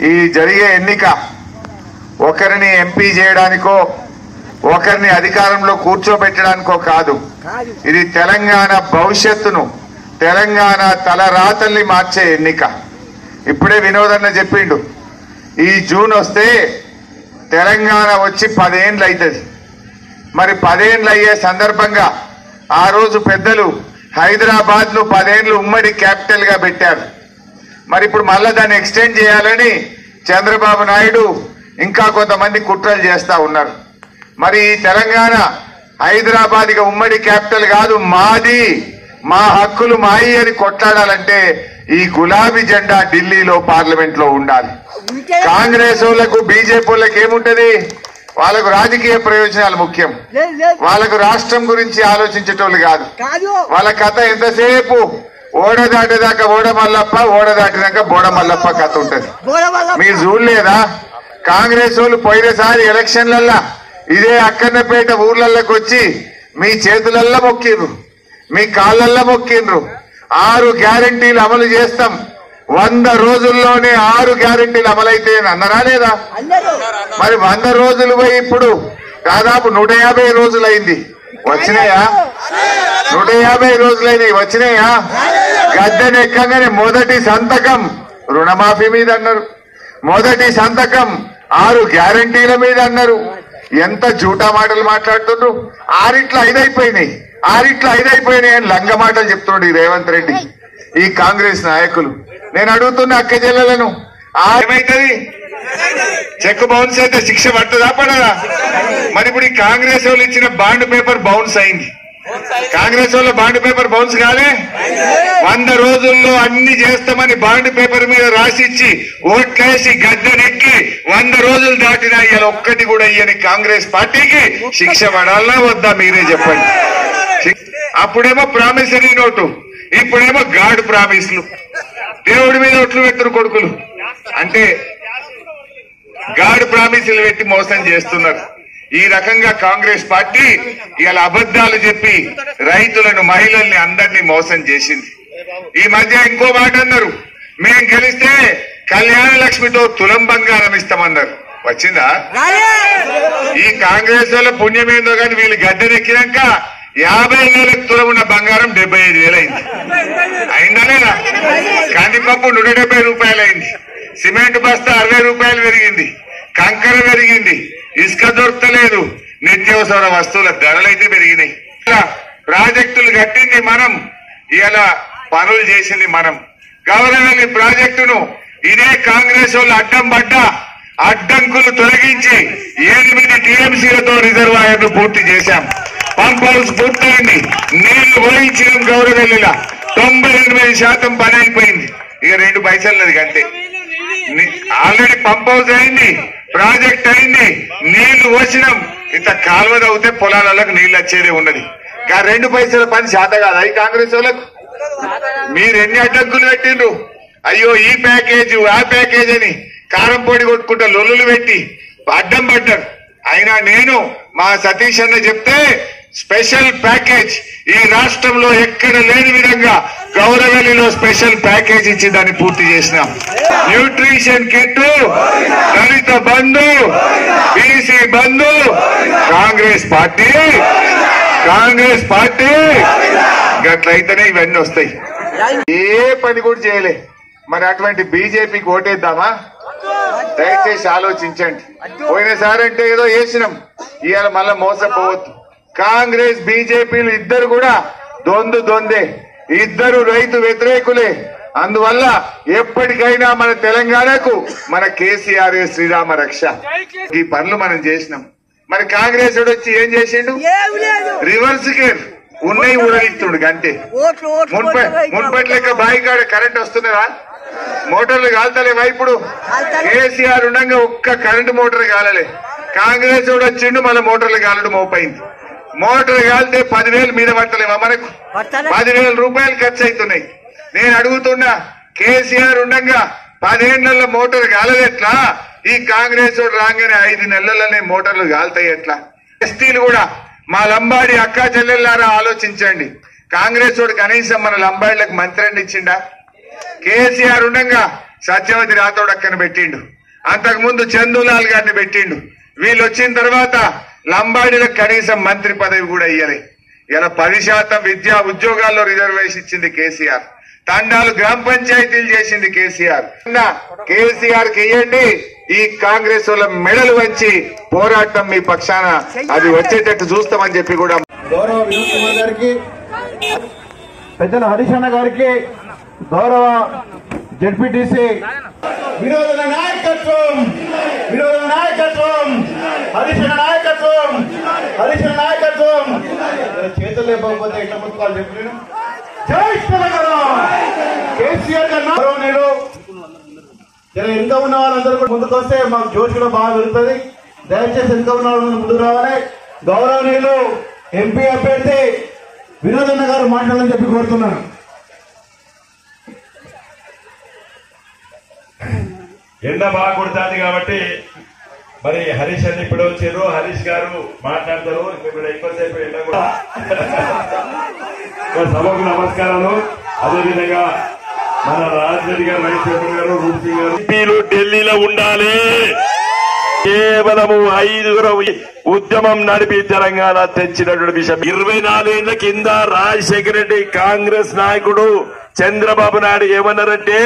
ఈ జరిగే ఎన్నిక ఒకరిని ఎంపీ చేయడానికో ఒకరిని అధికారంలో కూర్చోబెట్టడానికో కాదు. ఇది తెలంగాణ భవిష్యత్తును, తెలంగాణ తలరాతల్ని మార్చే ఎన్నిక. ఇప్పుడే వినోదన్న చెప్పిండు, ఈ జూన్ వస్తే తెలంగాణ వచ్చి 10 ఏళ్ళు అవుతుంది. మరి 10 ఏళ్ళు అయ్యే సందర్భంగా ఆ రోజు పెద్దలు హైదరాబాద్ ను 10 ఏళ్ళు ఉమ్మడి క్యాపిటల్ గా పెట్టారు. మరి ఇప్పుడు మళ్ళా దాన్ని ఎక్స్టెండ్ చేయాలని చంద్రబాబు నాయుడు ఇంకా కొంతమంది కుట్రలు చేస్తా ఉన్నారు. మరి ఈ తెలంగాణ హైదరాబాద్ ఇక ఉమ్మడి క్యాపిటల్ కాదు, మాది, మా హక్కులు మాయి అని కొట్లాడాలంటే ఈ గులాబీ జెండా ఢిల్లీలో పార్లమెంట్ లో ఉండాలి. కాంగ్రెస్ వాళ్ళకు బీజేపీ వాళ్ళకి ఏముంటది, వాళ్ళకు రాజకీయ ప్రయోజనాలు ముఖ్యం, వాళ్ళకు రాష్ట్రం గురించి ఆలోచించేటోళ్ళు కాదు. వాళ్ళ కథ ఎంతసేపు ఓడ దాటేదాకా ఓడ మల్లప్ప, ఓడ దాటినాక బోడ మల్లప్ప కథ ఉంటది. మీరు చూడలేదా కాంగ్రెస్ వాళ్ళు పోయినసారి ఎలక్షన్లల్లా ఇదే అక్కన్నపేట ఊర్లలోకి వచ్చి మీ చేతులల్లా మొక్కిండ్రు, మీ కాళ్ళల్లా మొక్కిండ్రు. 6 గ్యారెంటీలు అమలు చేస్తాం, 100 రోజుల్లోనే 6 గ్యారెంటీలు అమలైతే అన్నారా లేదా? మరి 100 రోజులు పోయి ఇప్పుడు దాదాపు 150 రోజులైంది, వచ్చినాయా? 150 రోజులైనవి, వచ్చినాయా? గద్దెనెక్కగానే మొదటి సంతకం రుణమాఫీ మీద అన్నారు, మొదటి సంతకం 6 గ్యారెంటీల మీద అన్నారు. ఎంత జూటా మాటలు మాట్లాడుతుండ్రు. 6 అయిపోయినాయి, 6 అయిపోయినాయి అని లంగ మాటలు చెప్తుండ్రు ఈ రేవంత్ రెడ్డి, ఈ కాంగ్రెస్ నాయకులు. నేను అడుగుతున్న అక్క చెల్లెలను, ఏమైతుంది? చెక్ బౌన్స్ అయితే శిక్ష పడుతుందా పడదా? మరి ఇప్పుడు ఈ కాంగ్రెస్ వాళ్ళు ఇచ్చిన బాండ్ పేపర్ బౌన్స్ అయింది. కాంగ్రెస్ వాళ్ళ బాండ్ పేపర్ బౌన్స్ కాలే? 100 రోజుల్లో అన్ని చేస్తామని బాండ్ పేపర్ మీద రాసిచ్చి ఓట్లేసి గద్దెనెక్కి 100 రోజులు దాటినా ఇలా ఒక్కటి కూడా ఇయ్యని కాంగ్రెస్ పార్టీకి శిక్ష పడాలా వద్దా? మీరే చెప్పండి. అప్పుడేమో ప్రామిసరీ నోటు, ఇప్పుడేమో గాడ్ ప్రామిస్లు. దేవుడి మీద ఒట్లు పెట్టురు కొడుకులు, అంటే గాడ్ ప్రామిసులు పెట్టి మోసం చేస్తున్నారు. ఈ రకంగా కాంగ్రెస్ పార్టీ ఇలా అబద్ధాలు చెప్పి రైతులను, మహిళల్ని, అందరినీ మోసం చేసింది. ఈ మధ్య ఇంకో మాట అన్నారు, మేం గెలిస్తే కళ్యాణ లక్ష్మితో తులం బంగారం ఇస్తామన్నారు. వచ్చిందా? ఈ కాంగ్రెస్ వాళ్ళ పుణ్యమేందో కానీ వీళ్ళు గద్దెనెక్కినాక 50,000 తులం ఉన్న బంగారం 75,000 అయింది. అయిందా లేదా? కందిపప్పు 170 రూపాయలు అయింది, సిమెంట్ బస్తా 60 రూపాయలు పెరిగింది, కంకర పెరిగింది, ఇసుక దొరకలేదు, నిత్యావసర వస్తువుల ధరలైతే పెరిగినాయి. ప్రాజెక్టులు కట్టింది మనం, ఇలా పనులు చేసింది మనం. గౌరవల్లి ప్రాజెక్టును ఇదే కాంగ్రెస్ వాళ్ళు అడ్డం పడ్డా అడ్డంకులు తొలగించి 8 టీఎంసీలతో రిజర్వాయర్ను పూర్తి చేశాం. పంప్ హౌస్ పూర్తయింది, నీళ్లు వహించడం గౌరవల్లిలా 98% పని అయిపోయింది. ఇక 2 పైసలు అంతే. ఆల్రెడీ పంప్ హౌస్ అయింది, ప్రాజెక్ట్ అయింది, నీళ్లు వచ్చినాం. ఇంత కాలువ తవ్వితే పొలాలకు నీళ్లు వచ్చేదే ఉన్నది. 2 పైసల పని శాత కాదు ఈ కాంగ్రెస్ వాళ్ళకు. మీరు ఎన్ని అడ్డంకులు పెట్టిండ్రు, అయ్యో ఈ ప్యాకేజ్ ఆ ప్యాకేజ్ అని కారం పొడి కొట్టుకుంటా లొల్లులు పెట్టి అడ్డం పడ్డారు. అయినా నేను మా సతీష్ అన్న చెప్తే స్పెషల్ ప్యాకేజ్ ఈ రాష్ట్రంలో ఎక్కడ లేని విధంగా గౌరవల్లిలో స్పెషల్ ప్యాకేజ్ ఇచ్చి దాన్ని పూర్తి చేసినాం. న్యూట్రిషన్ కిట్, దళిత బంధు, బీసీ బంధు, కాంగ్రెస్ పార్టీ గట్లయితేనే ఇవన్నీ వస్తాయి. ఏ పని కూడా చేయలే. మరి అటువంటి బీజేపీకి ఓటేద్దామా? దయచేసి ఆలోచించండి. పోయినసారి అంటే ఏదో వేసినాం, ఇవాళ మళ్ళా మోసపోవద్దు. కాంగ్రెస్ బీజేపీలు ఇద్దరు కూడా దొందే, ఇద్దరు రైతు వ్యతిరేకులే. అందువల్ల ఎప్పటికైనా మన తెలంగాణకు మన కేసీఆర్ శ్రీరామ రక్ష. ఈ పనులు మనం చేసినాం. మరి కాంగ్రెస్ వచ్చి ఏం చేసిండు? రివర్స్ గేర్ ఉన్నాయి ఊరగిస్తుండు అంతే. మున్పటి లెక్క బాయికాడ కరెంట్ వస్తున్నదా? మోటార్లు కాల్తలేవా? ఇప్పుడు కేసీఆర్ ఉండగా ఒక్క కరెంటు మోటార్ కాలలే. కాంగ్రెస్ వచ్చిండు, మళ్ళీ మోటార్లు కాలడం మోపైంది. మోటార్ కాలితే 10,000 మీద పట్టలేవా? మనకు 10,000 రూపాయలు ఖర్చు అవుతున్నాయి. నేను అడుగుతున్నా, కేసీఆర్ ఉండగా 10 ఏళ్లలో మోటార్ కాలదెట్లా? ఈ కాంగ్రెస్ రాగానే 5 నెలలనే మోటార్లు కాలుతాయి ఎట్లా? ఎస్టీలు కూడా మా లంబాడి అక్కా చెల్లెల్లారా ఆలోచించండి. కాంగ్రెస్ కనీసం మన లంబాడిలకు మంత్రిని ఇచ్చిండా? కేసీఆర్ ఉండగా సత్యవతి రాథోడ్ అక్కని పెట్టిండు, అంతకుముందు చందులాల్ గారిని పెట్టిండు. వీళ్ళు వచ్చిన తర్వాత లంబాడీలకు కనీసం మంత్రి పదవి కూడా ఇయ్యలే. ఇలా 10% విద్యా ఉద్యోగాల్లో రిజర్వేషన్ ఇచ్చింది కేసీఆర్. తండాలు గ్రామ పంచాయతీలు చేసింది కేసీఆర్. కేసీఆర్ కి ఇయ్యండి, ఈ కాంగ్రెస్ వాళ్ళ మెడలు వంచి పోరాటం మీ పక్షాన అది వచ్చేటట్టు చూస్తామని చెప్పి కూడా గౌరవ వినోద్ కుమార్ గారికి, పెద్దల హరీష్ అన్న గారికి, గౌరవ జెడ్పీటీసీ వినోదన నాయకత్వం, వినోదన నాయకత్వం, హరీష్ అన్న నాయకత్వం, హరీష్ అన్న నాయకత్వం. చేతులు లేకపోతే ఎట్లా ముట్టుకోవాలి చెప్పలేను. జై తెలంగాణ. కేసీఆర్ కన్నా గౌరవనీయులు వెనుక ఉన్న వాళ్ళందరూ కూడా ముందుకు వస్తే మాకు జోష్ కూడా బాగా పెరుగుతుంది. దయచేసి వెనుక ఉన్న వాళ్ళు ముందుకు రావాలి. గౌరవనీయులు ఎంపీ అభ్యర్థి వినోదన్న గారు మాట్లాడాలని చెప్పి కోరుతున్నాను. ఎండ బాగా కొడుతుంది కాబట్టి మరి హరీష్ అని ఇప్పుడు వచ్చారు, హరీష్ గారు మాట్లాడతారు. ఇప్పుడు ఎక్కువసేపు ఎండ కూడా సభకు నమస్కారాలు. అదేవిధంగా మన రాజరెడ్డి గారు, వైస్ చైర్మన్ గారు, రూప్ సింగ్ గారు ఎంపీలు ఢిల్లీలో ఉండాలి. కేవలము 5 ఉద్యమం నడిపి తెలంగాణ తెచ్చినటువంటి విషయం. 24 ఏళ్ల కింద రాజశేఖర రెడ్డి కాంగ్రెస్ నాయకుడు చంద్రబాబు నాయుడు ఏమన్నారంటే